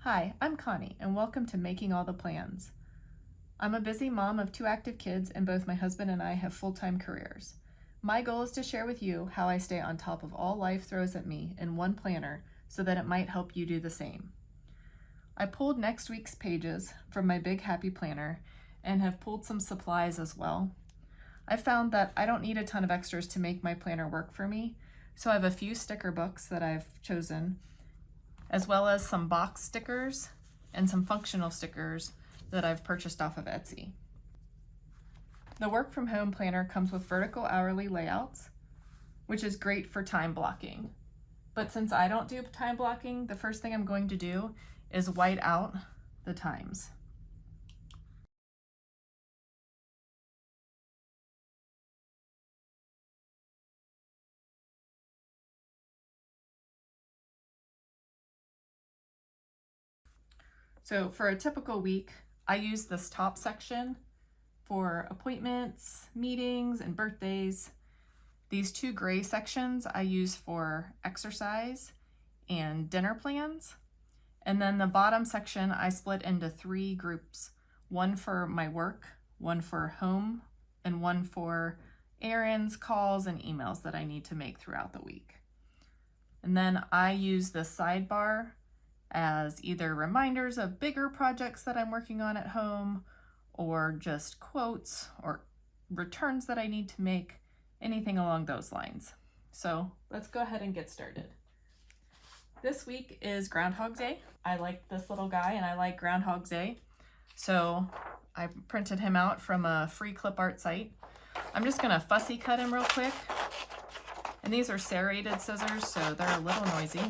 Hi, I'm Connie, and welcome to Making All the Plans. I'm a busy mom of 2 active kids, and both my husband and I have full-time careers. My goal is to share with you how I stay on top of all life throws at me in one planner so that it might help you do the same. I pulled next week's pages from my Big Happy Planner and have pulled some supplies as well. I found that I don't need a ton of extras to make my planner work for me, so I have a few sticker books that I've chosen, as well as some box stickers and some functional stickers that I've purchased off of Etsy. The work from home planner comes with vertical hourly layouts, which is great for time blocking. But since I don't do time blocking, the first thing I'm going to do is white out the times. So for a typical week, I use this top section for appointments, meetings, and birthdays. These 2 gray sections I use for exercise and dinner plans. And then the bottom section I split into 3 groups, one for my work, one for home, and one for errands, calls, and emails that I need to make throughout the week. And then I use the sidebar as either reminders of bigger projects that I'm working on at home, or just quotes or returns that I need to make, anything along those lines. So let's go ahead and get started. This week is Groundhog Day. I like this little guy and I like Groundhog Day, so I printed him out from a free clip art site. I'm just gonna fussy cut him real quick. And these are serrated scissors, so they're a little noisy.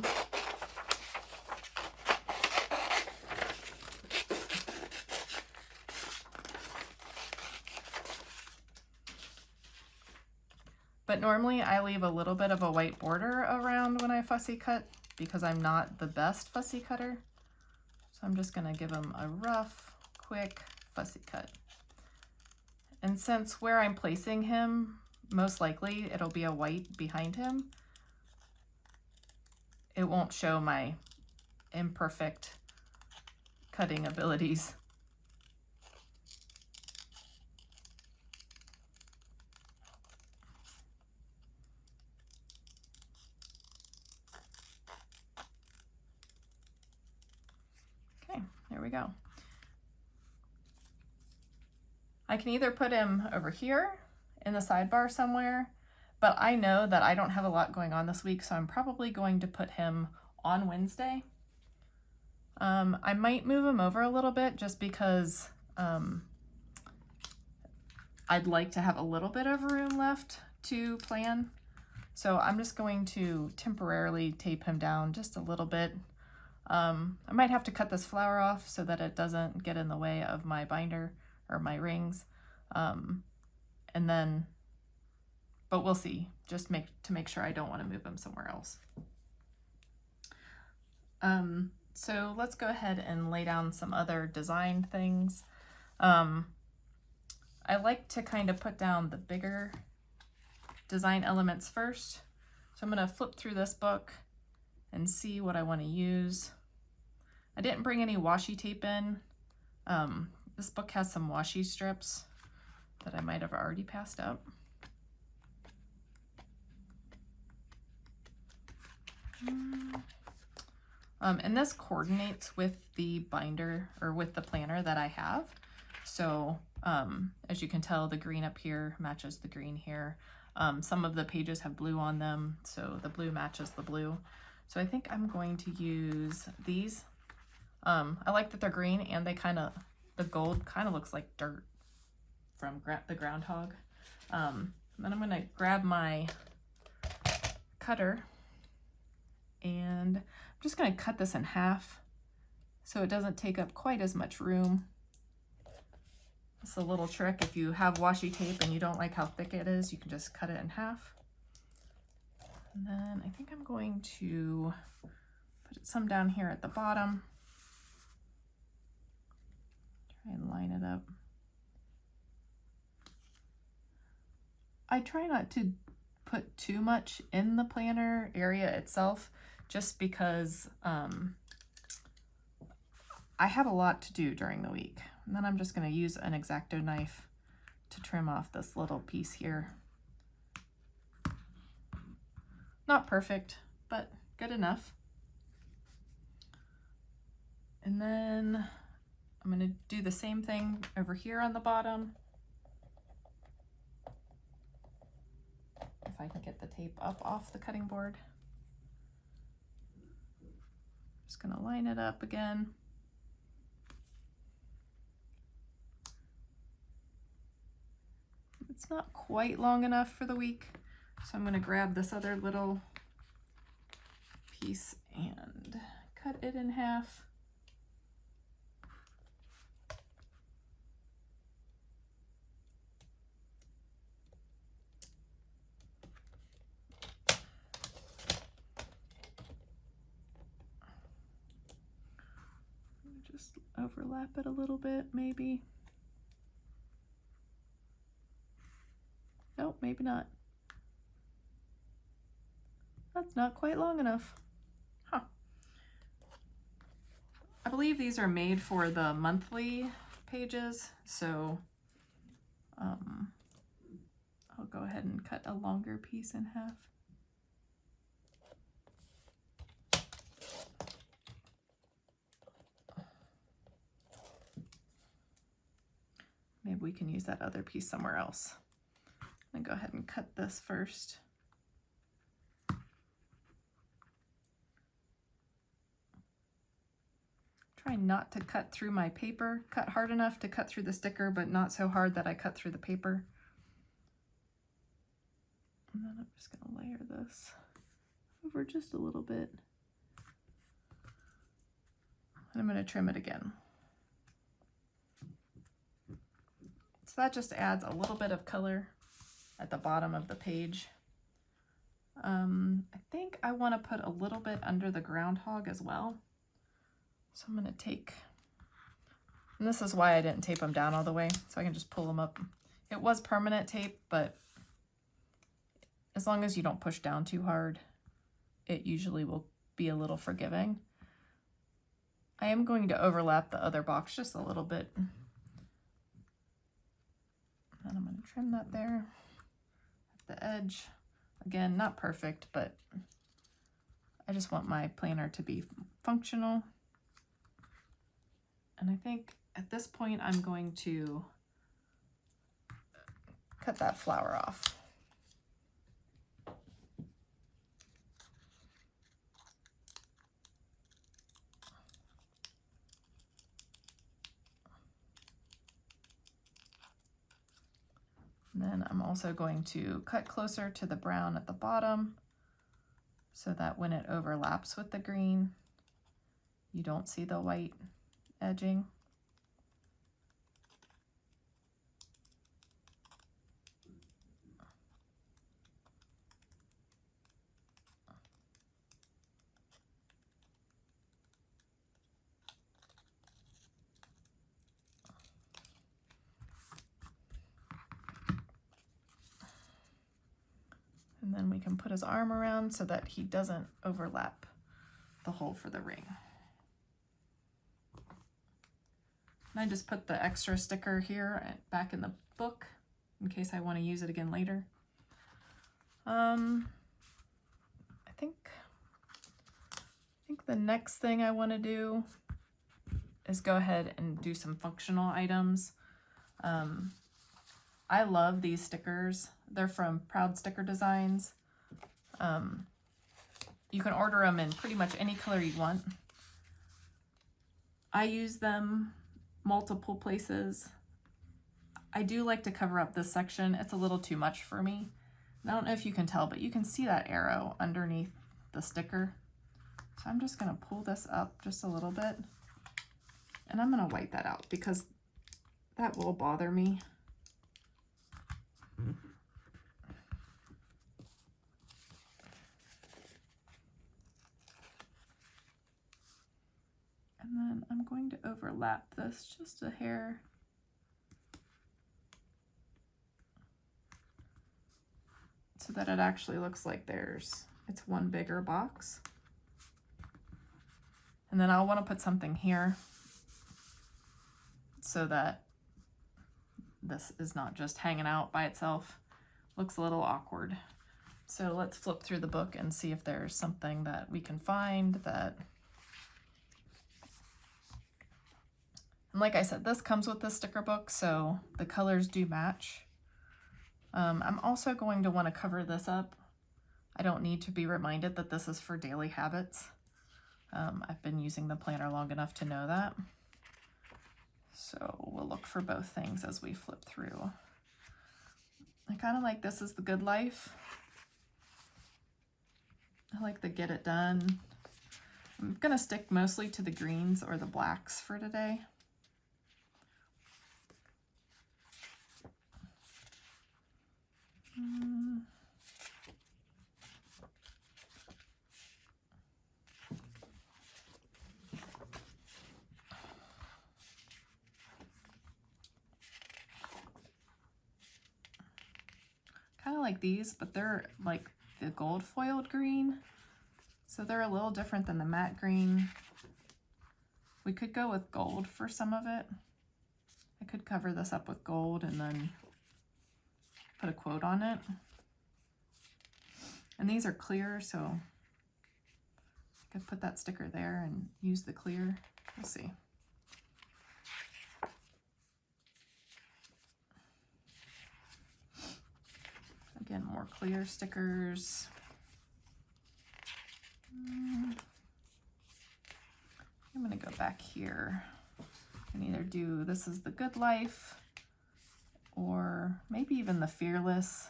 But normally I leave a little bit of a white border around when I fussy cut because I'm not the best fussy cutter. So I'm just gonna give him a rough, quick fussy cut. And since where I'm placing him, most likely it'll be a white behind him, it won't show my imperfect cutting abilities. Okay, there we go. I can either put him over here in the sidebar somewhere, but I know that I don't have a lot going on this week, so I'm probably going to put him on Wednesday. I might move him over a little bit just because I'd like to have a little bit of room left to plan. So I'm just going to temporarily tape him down just a little bit. I might have to cut this flower off so that it doesn't get in the way of my binder or my rings. And then, but we'll see, just to make sure I don't want to move him somewhere else. So let's go ahead and lay down some other design things. I like to kind of put down the bigger design elements first. So I'm going to flip through this book and see what I want to use. I didn't bring any washi tape in. This book has some washi strips that I might have already passed up. And this coordinates with the binder or with the planner that I have. So as you can tell, the green up here matches the green here. Some of the pages have blue on them, so the blue matches the blue. So I think I'm going to use these. I like that they're green and they the gold kind of looks like dirt from the groundhog. Then I'm going to grab my cutter and I'm just going to cut this in half so it doesn't take up quite as much room. It's a little trick. If you have washi tape and you don't like how thick it is, you can just cut it in half. And then I think I'm going to put some down here at the bottom. Try and line it up. I try not to put too much in the planner area itself, just because I have a lot to do during the week. And then I'm just going to use an X-Acto knife to trim off this little piece here. Not perfect, but good enough. And then I'm going to do the same thing over here on the bottom. If I can get the tape up off the cutting board. Just going to line it up again. It's not quite long enough for the week, so I'm going to grab this other little piece and cut it in half. Just overlap it a little bit, maybe. Nope, maybe not. That's not quite long enough. Huh. I believe these are made for the monthly pages, so I'll go ahead and cut a longer piece in half. Maybe we can use that other piece somewhere else. I'm gonna go ahead and cut this first. Try not to cut through my paper. Cut hard enough to cut through the sticker, but not so hard that I cut through the paper. And then I'm just gonna layer this over just a little bit. And I'm gonna trim it again. So that just adds a little bit of color at the bottom of the page. I think I want to put a little bit under the groundhog as well. So I'm going to take, and this is why I didn't tape them down all the way, so I can just pull them up. It was permanent tape, but as long as you don't push down too hard, it usually will be a little forgiving. I am going to overlap the other box just a little bit. And I'm going to trim that there at the edge. Again, not perfect, but I just want my planner to be functional. And I think at this point I'm going to cut that flower off. And then I'm also going to cut closer to the brown at the bottom so that when it overlaps with the green, you don't see the white edging. And then we can put his arm around so that he doesn't overlap the hole for the ring. And I just put the extra sticker here back in the book in case I want to use it again later. I think the next thing I want to do is go ahead and do some functional items. I love these stickers. They're from Proud Sticker Designs. You can order them in pretty much any color you want. I use them multiple places. I do like to cover up this section. It's a little too much for me. And I don't know if you can tell, but you can see that arrow underneath the sticker. So I'm just gonna pull this up just a little bit and I'm gonna white that out because that will bother me. And then I'm going to overlap this just a hair. So that it actually looks like it's one bigger box. And then I'll want to put something here. so that this is not just hanging out by itself. Looks a little awkward. So let's flip through the book and see if there's something that we can find that... And like I said, this comes with the sticker book, so the colors do match. I'm also going to want to cover this up. I don't need to be reminded that this is for daily habits. I've been using the planner long enough to know that. So we'll look for both things as we flip through. I kind of like This Is the Good Life. I like the Get It Done. I'm going to stick mostly to the greens or the blacks for today. Kind of like these, but they're like the gold foiled green. So they're a little different than the matte green. We could go with gold for some of it. I could cover this up with gold and then put a quote on it. And these are clear, so I could put that sticker there and use the clear. We'll see. Again, more clear stickers. I'm going to go back here and either do This Is the Good Life or maybe even the Fearless.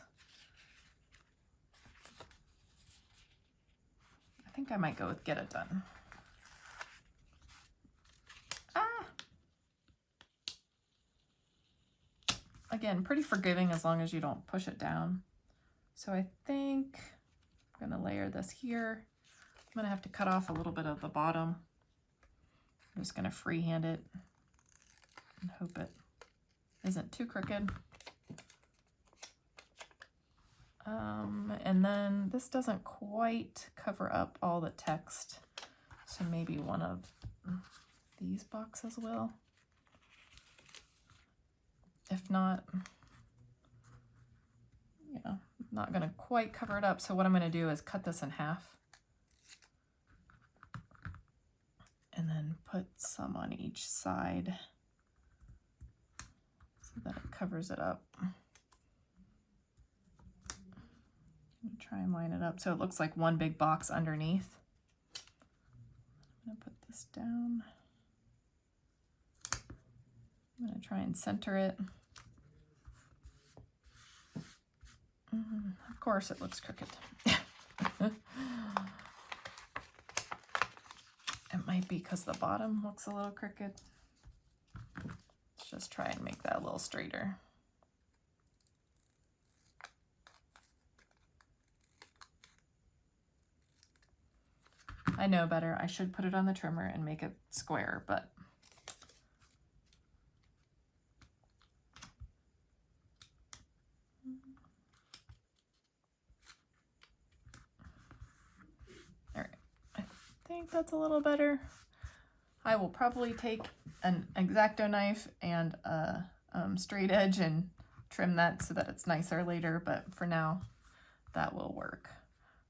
I think I might go with Get It Done. Again, pretty forgiving as long as you don't push it down. So I think I'm going to layer this here. I'm going to have to cut off a little bit of the bottom. I'm just going to freehand it and hope it isn't too crooked. And then this doesn't quite cover up all the text, so maybe one of these boxes will. If not, you know, not going to quite cover it up. So what I'm going to do is cut this in half and then put some on each side so that it covers it up. Try and line it up so it looks like one big box underneath. I'm going to put this down. I'm going to try and center it. Of course it looks crooked. It might be because the bottom looks a little crooked. Let's just try and make that a little straighter. I know better. I should put it on the trimmer and make it square, but all right. I think that's a little better. I will probably take an X-Acto knife and a straight edge and trim that so that it's nicer later, but for now that will work.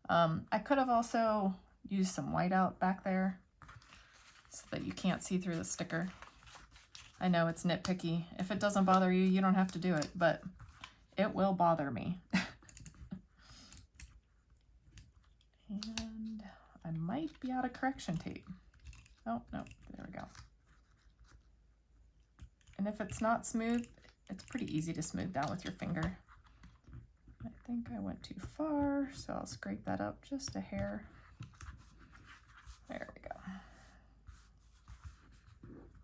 I could have also used some whiteout back there so that you can't see through the sticker. I know it's nitpicky. If it doesn't bother you, you don't have to do it, but it will bother me. And I might be out of correction tape. Oh, no, there we go. And if it's not smooth, it's pretty easy to smooth down with your finger. I think I went too far, so I'll scrape that up just a hair. There we go.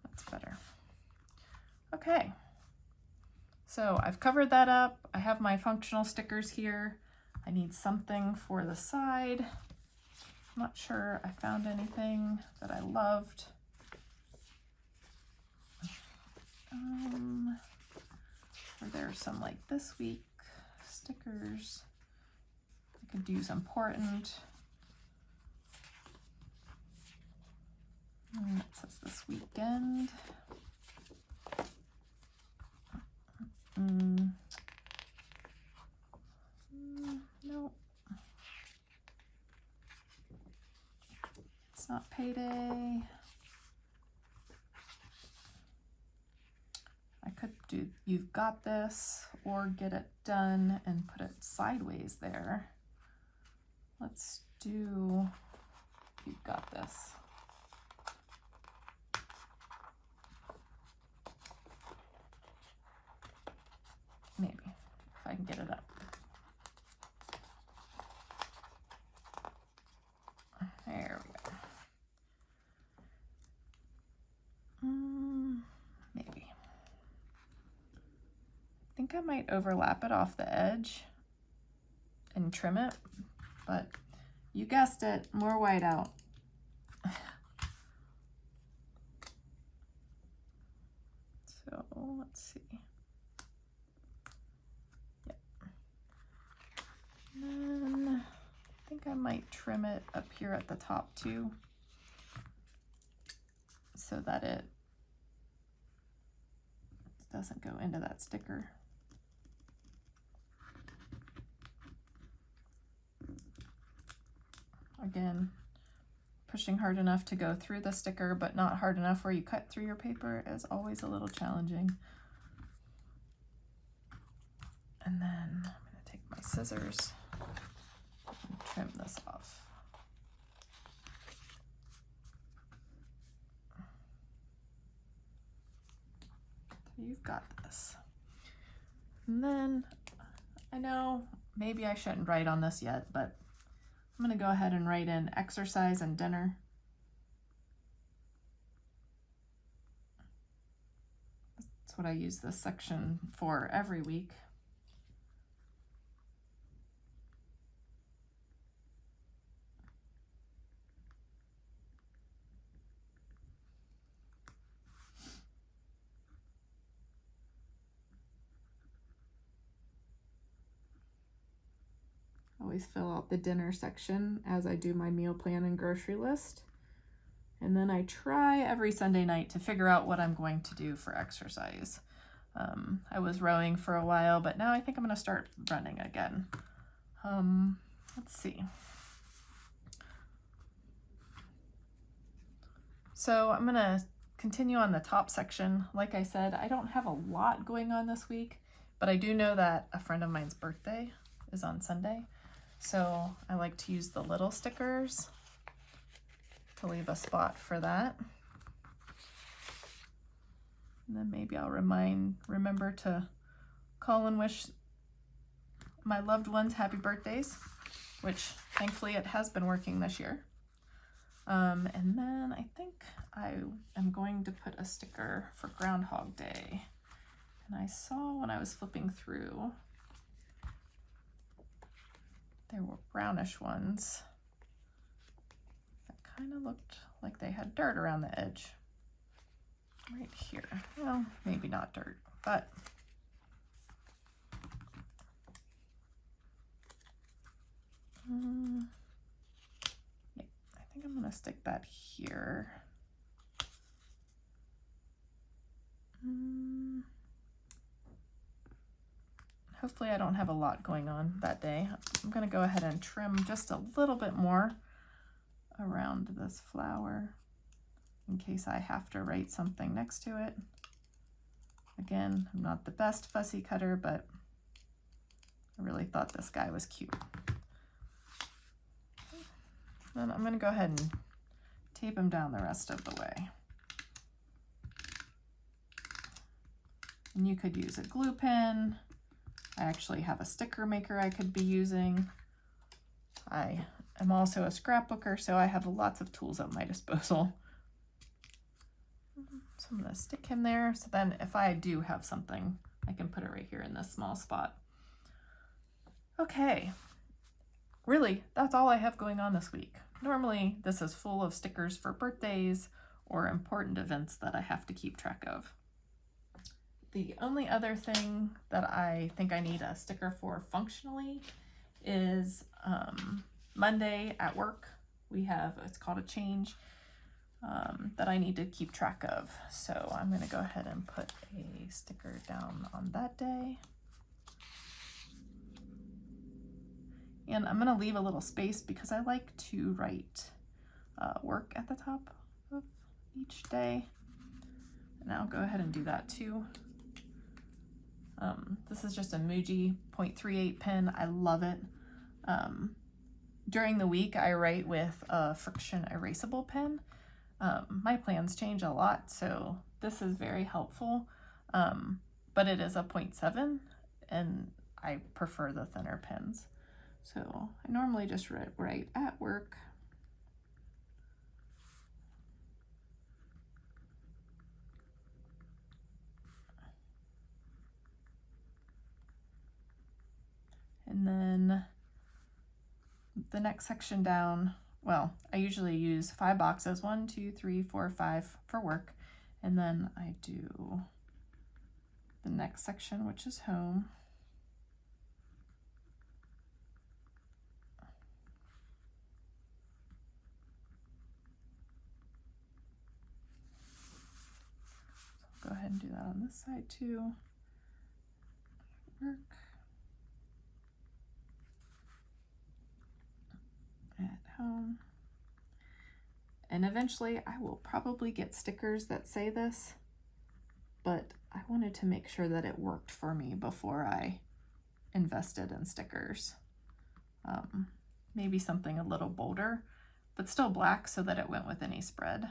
That's better. Okay, so I've covered that up. I have my functional stickers here. I need something for the side. I'm not sure I found anything that I loved. Or there's some like This Week stickers. I could use Important. And it says This Weekend. it's not payday. I could do you've got this or get it done and put it sideways there. Let's do you've got this. Maybe, if I can get it up. There we go. Maybe. I think I might overlap it off the edge and trim it, but you guessed it, more white out. So let's see. Yep. And then I think I might trim it up here at the top too, so that it doesn't go into that sticker. Again, pushing hard enough to go through the sticker, but not hard enough where you cut through your paper is always a little challenging. And then I'm going to take my scissors and trim this off. So you've got this. And then, I know maybe I shouldn't write on this yet, but I'm going to go ahead and write in exercise and dinner. That's what I use this section for every week. Always fill out the dinner section as I do my meal plan and grocery list. And then I try every Sunday night to figure out what I'm going to do for exercise. I was rowing for a while, but now I think I'm going to start running again. Let's see. So I'm going to continue on the top section. Like I said, I don't have a lot going on this week, but I do know that a friend of mine's birthday is on Sunday. So I like to use the little stickers to leave a spot for that. And then maybe I'll remember to call and wish my loved ones happy birthdays, which thankfully it has been working this year. And then I think I am going to put a sticker for Groundhog Day. And I saw when I was flipping through, there were brownish ones that kind of looked like they had dirt around the edge. Right here. Well, maybe not dirt, but yeah, I think I'm going to stick that here. Hopefully I don't have a lot going on that day. I'm going to go ahead and trim just a little bit more around this flower in case I have to write something next to it. Again, I'm not the best fussy cutter, but I really thought this guy was cute. Then I'm going to go ahead and tape him down the rest of the way. And you could use a glue pen. I actually have a sticker maker I could be using. I am also a scrapbooker, so I have lots of tools at my disposal. So I'm going to stick him there, so then if I do have something, I can put it right here in this small spot. Okay, really, that's all I have going on this week. Normally, this is full of stickers for birthdays or important events that I have to keep track of. The only other thing that I think I need a sticker for functionally is Monday at work. We have, it's called a change that I need to keep track of. So I'm going to go ahead and put a sticker down on that day. And I'm going to leave a little space because I like to write work at the top of each day. And I'll go ahead and do that too. This is just a Muji 0.38 pen. I love it. During the week, I write with a friction erasable pen. My plans change a lot, so this is very helpful. But it is a 0.7, and I prefer the thinner pens. So I normally just write at work. And then the next section down, well, I usually use 5 boxes, 1, 2, 3, 4, 5 for work. And then I do the next section, which is home. So go ahead and do that on this side too. Work. At home. And eventually I will probably get stickers that say this, but I wanted to make sure that it worked for me before I invested in stickers. Maybe something a little bolder, but still black so that it went with any spread.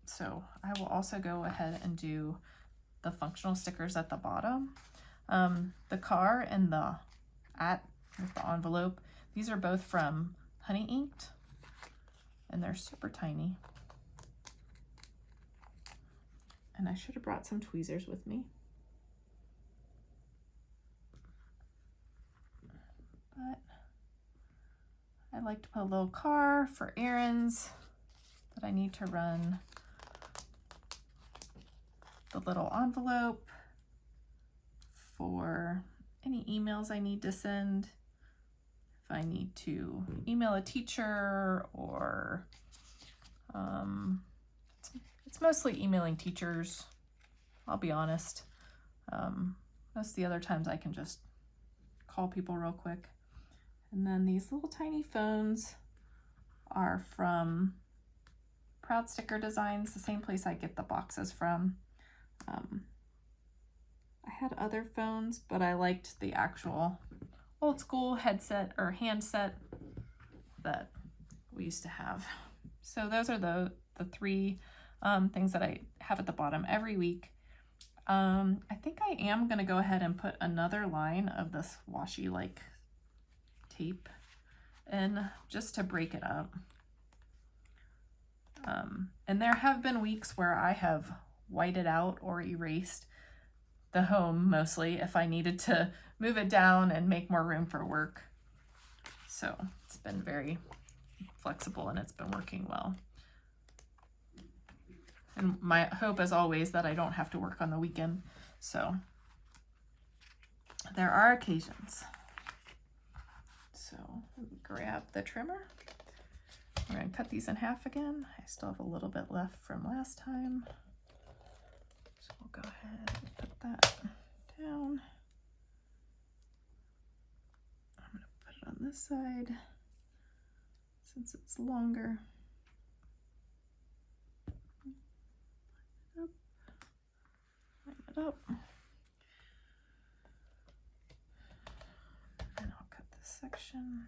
So I will also go ahead and do the functional stickers at the bottom. The car and the with the envelope, these are both from Honey Inked, and they're super tiny. And I should have brought some tweezers with me. But I like to put a little car for errands that I need to run. The little envelope for any emails I need to send. If I need to email a teacher, or it's mostly emailing teachers, I'll be honest. Most of the other times I can just call people real quick. And then these little tiny phones are from Proud Sticker Designs, the same place I get the boxes from. I had other phones, but I liked the actual old school headset or handset that we used to have. So those are the 3 things that I have at the bottom every week. I think I am going to go ahead and put another line of this washi like tape in just to break it up. And there have been weeks where I have whited out or erased the home mostly if I needed to move it down and make more room for work. So it's been very flexible and it's been working well. And my hope is always that I don't have to work on the weekend. So there are occasions. So grab the trimmer. We're going to cut these in half again. I still have a little bit left from last time. So we'll go ahead and put that down. I'm going to put it on this side since it's longer. Line it up. And I'll cut this section.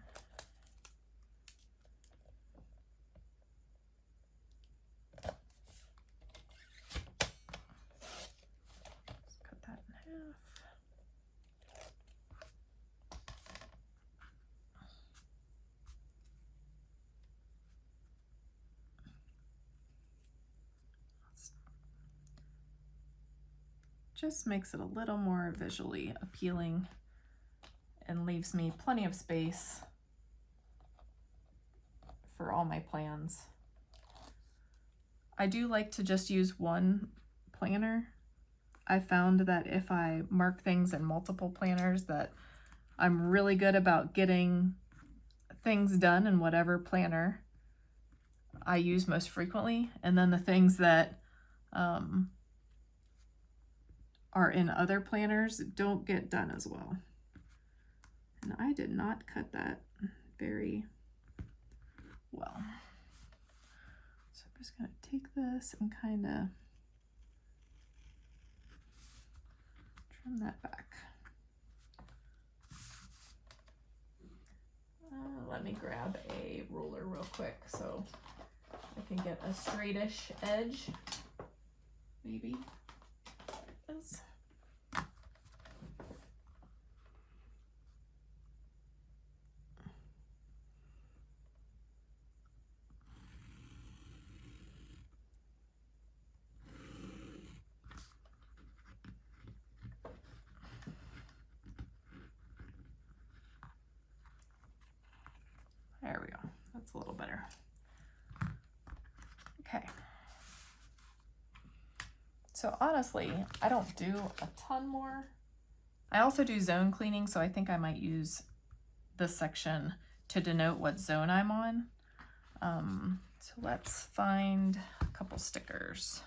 Just makes it a little more visually appealing and leaves me plenty of space for all my plans. I do like to just use one planner. I found that if I mark things in multiple planners, that I'm really good about getting things done in whatever planner I use most frequently, and then the things that are in other planners don't get done as well. And I did not cut that very just gonna take this and kind of trim that back. Let me grab a ruler real quick so I can get a straightish edge. Maybe. There it is. There we go. That's a little better. Okay. So honestly, I don't do a ton more. I also do zone cleaning, so I think I might use this section to denote what zone I'm on. So let's find a couple stickers.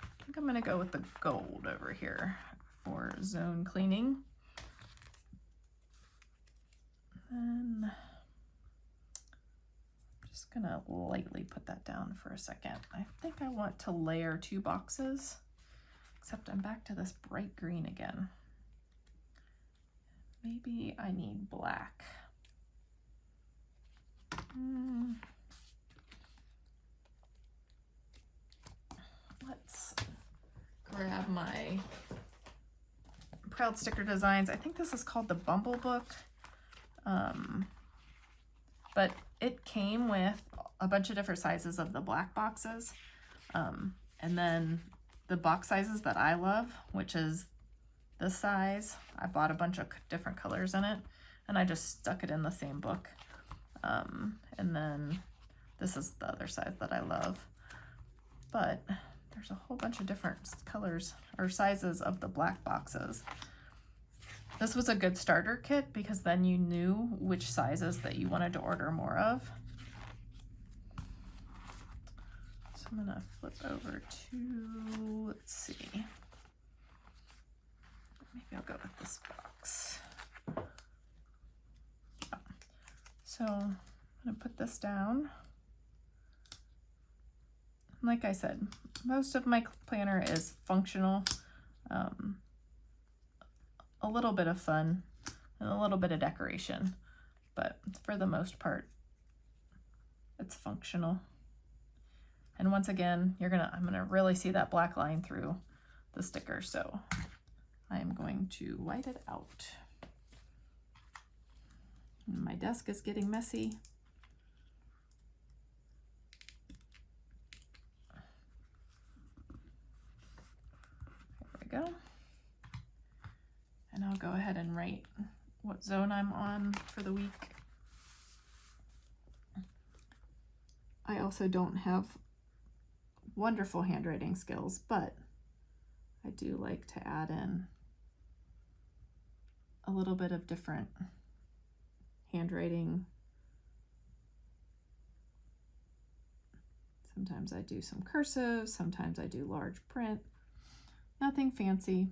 I think I'm gonna go with the gold over here for zone cleaning. And I'm just gonna lightly put that down for a second. I think I want to layer 2 boxes, except I'm back to this bright green again. Maybe I need black. Let's grab my Proud Sticker Designs. I think this is called the Bumble Book. But it came with a bunch of different sizes of the black boxes. And then the box sizes that I love, which is this size, I bought a bunch of different colors in it, and I just stuck it in the same book. And then this is the other size that I love. But there's a whole bunch of different colors or sizes of the black boxes. This was a good starter kit because then you knew which sizes that you wanted to order more of. So I'm gonna flip over to, let's see. Maybe I'll go with this box. So I'm gonna put this down. Like I said, most of my planner is functional, a little bit of fun, and a little bit of decoration, but for the most part, it's functional. And once again, I'm gonna really see that black line through the sticker, so I'm going to white it out. And my desk is getting messy. Go. And I'll go ahead and write what zone I'm on for the week. I also don't have wonderful handwriting skills, but I do like to add in a little bit of different handwriting. Sometimes I do some cursive, sometimes I do large print. Nothing fancy.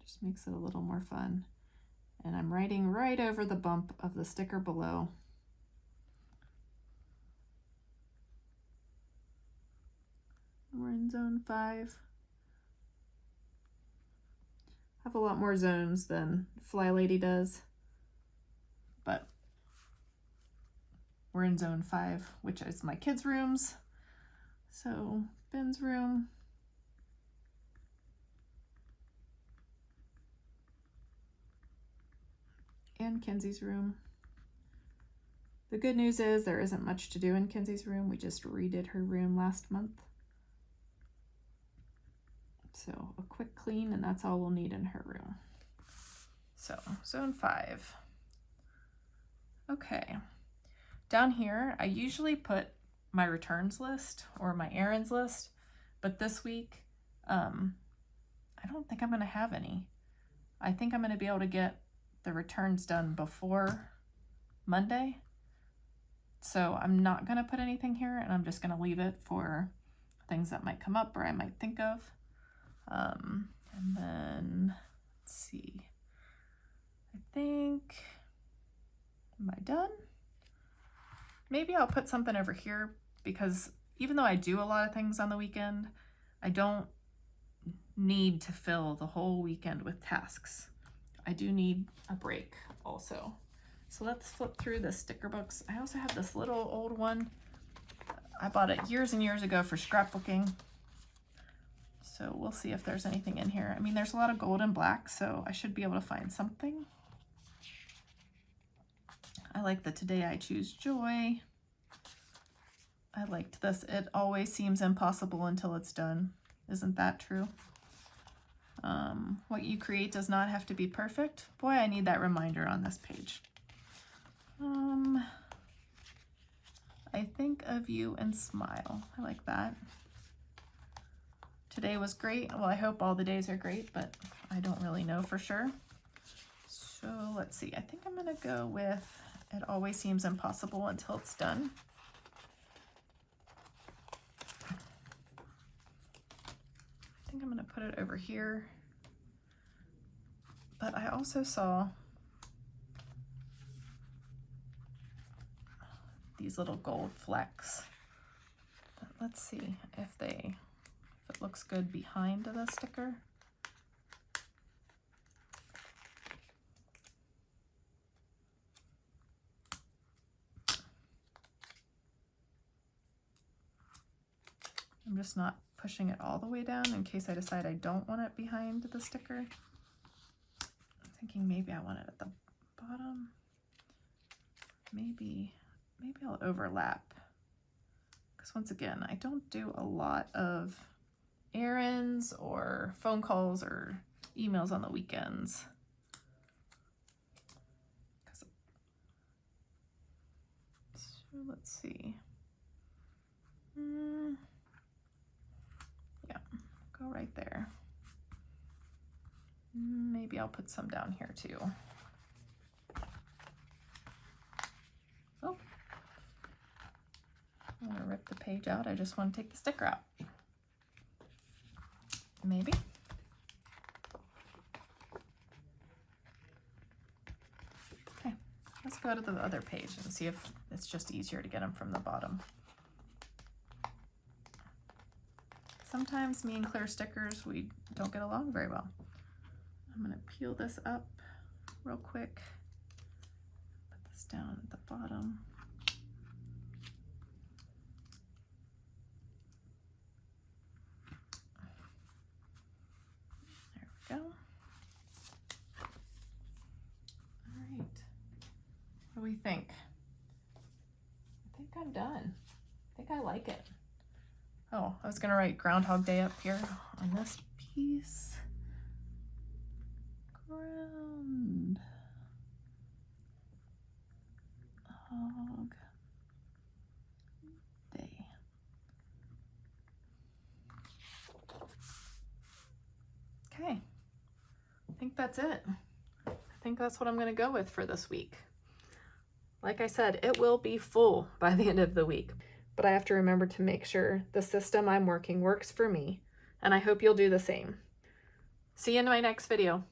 Just makes it a little more fun. And I'm writing right over the bump of the sticker below. We're in zone 5. I have a lot more zones than Fly Lady does, but we're in zone 5, which is my kids' rooms. So Ben's room, and Kenzie's room. The good news is there isn't much to do in Kenzie's room. We just redid her room last month. So a quick clean, and that's all we'll need in her room. So zone 5. Okay, down here, I usually put my returns list or my errands list, but this week, I don't think I'm gonna have any. I think I'm gonna be able to get the returns done before Monday. So I'm not going to put anything here, and I'm just going to leave it for things that might come up or I might think of. And then, let's see, I think, am I done? Maybe I'll put something over here, because even though I do a lot of things on the weekend, I don't need to fill the whole weekend with tasks. I do need a break also. So let's flip through the sticker books. I also have this little old one. I bought it years and years ago for scrapbooking. So we'll see if there's anything in here. I mean, there's a lot of gold and black, so I should be able to find something. I like the Today I Choose Joy. I liked this. It always seems impossible until it's done. Isn't that true? What you create does not have to be perfect. Boy, I need that reminder on this page. I think of you and smile. I like that. Today was great. Well, I hope all the days are great, but I don't really know for sure. So let's see. I think I'm going to go with it always seems impossible until it's done. I think I'm going to put it over here. But I also saw these little gold flecks. But let's see if it looks good behind the sticker. I'm just not pushing it all the way down in case I decide I don't want it behind the sticker. I'm thinking maybe I want it at the bottom. Maybe I'll overlap. Because once again, I don't do a lot of errands or phone calls or emails on the weekends. So let's see. Yeah, go right there. Maybe I'll put some down here too. Oh, I'm gonna rip the page out. I just want to take the sticker out. Maybe. Okay, let's go to the other page and see if it's just easier to get them from the bottom. Sometimes me and clear stickers, we don't get along very well. I'm gonna peel this up real quick. Put this down at the bottom. There we go. All right, what do we think? I think I'm done. I think I like it. Oh, I was gonna write Groundhog Day up here on this piece. Groundhog Day. Okay, I think that's it. I think that's what I'm gonna go with for this week. Like I said, it will be full by the end of the week, but I have to remember to make sure the system I'm working works for me, and I hope you'll do the same. See you in my next video.